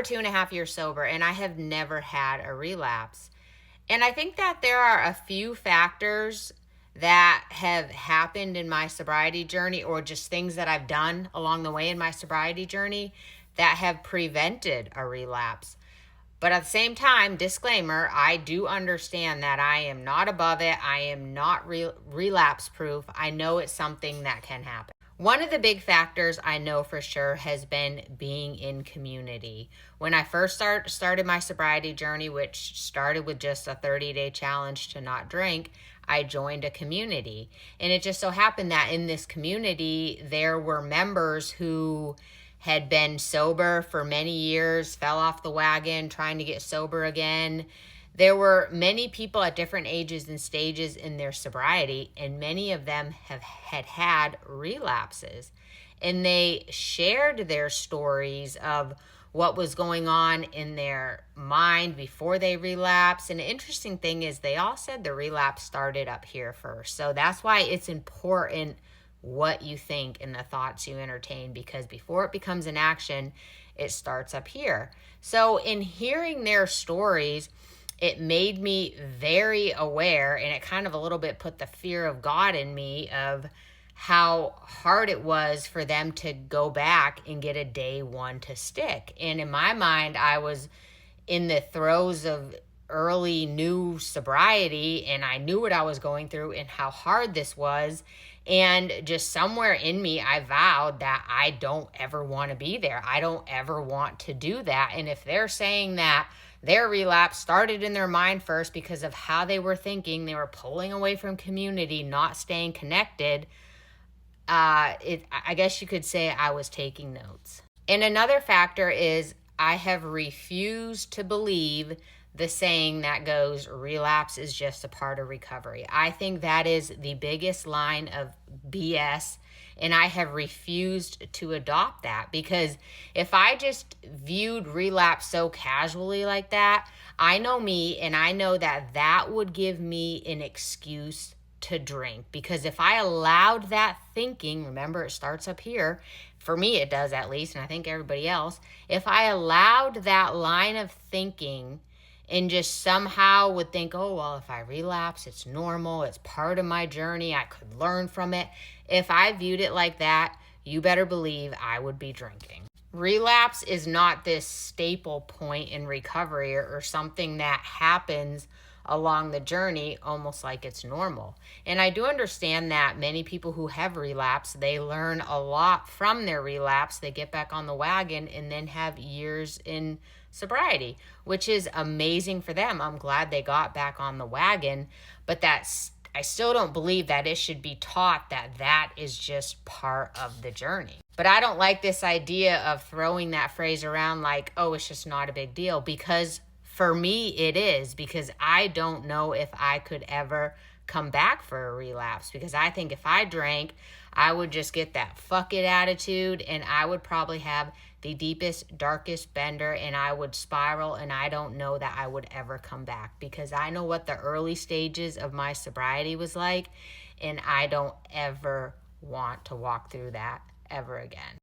over 2.5 years sober, and I have never had a relapse. And I think that there are a few factors that have happened in my sobriety journey, or just things that I've done along the way in my sobriety journey, that have prevented a relapse. But at the same time, disclaimer, I do understand that I am not above it. I am not relapse proof. I know it's something that can happen. One of the big factors I know for sure has been being in community. When I first started my sobriety journey, which started with just a 30-day challenge to not drink, I joined a community. And it just so happened that in this community, there were members who had been sober for many years, fell off the wagon, trying to get sober again. There were many people at different ages and stages in their sobriety, and many of them had relapses. And they shared their stories of what was going on in their mind before they relapsed. And the interesting thing is they all said the relapse started up here first. So that's why it's important what you think and the thoughts you entertain, because before it becomes an action, it starts up here. So in hearing their stories, it made me very aware, and it kind of a little bit put the fear of God in me of how hard it was for them to go back and get a day one to stick. And in my mind, I was in the throes of early new sobriety, and I knew what I was going through and how hard this was. And just somewhere in me, I vowed that I don't ever want to be there. I don't ever want to do that. And if they're saying that their relapse started in their mind first because of how they were thinking, they were pulling away from community, not staying connected, I guess you could say I was taking notes. And another factor is I have refused to believe the saying that goes, relapse is just a part of recovery. I think that is the biggest line of BS, and I have refused to adopt that, because if I just viewed relapse so casually like that, I know me, and I know that that would give me an excuse to drink. Because if I allowed that thinking, remember it starts up here, for me it does at least, and I think everybody else, if I allowed that line of thinking and just somehow would think, oh, well, if I relapse, it's normal, it's part of my journey, I could learn from it. If I viewed it like that, you better believe I would be drinking. Relapse is not this staple point in recovery or something that happens along the journey almost like it's normal. And I do understand that many people who have relapsed, they learn a lot from their relapse. They get back on the wagon and then have years in sobriety, which is amazing for them. I'm glad they got back on the wagon, but I still don't believe that it should be taught that that is just part of the journey. But I don't like this idea of throwing that phrase around like, oh, it's just not a big deal, because for me, it is, because I don't know if I could ever come back for a relapse, because I think if I drank, I would just get that fuck it attitude, and I would probably have the deepest, darkest bender, and I would spiral, and I don't know that I would ever come back, because I know what the early stages of my sobriety was like, and I don't ever want to walk through that ever again.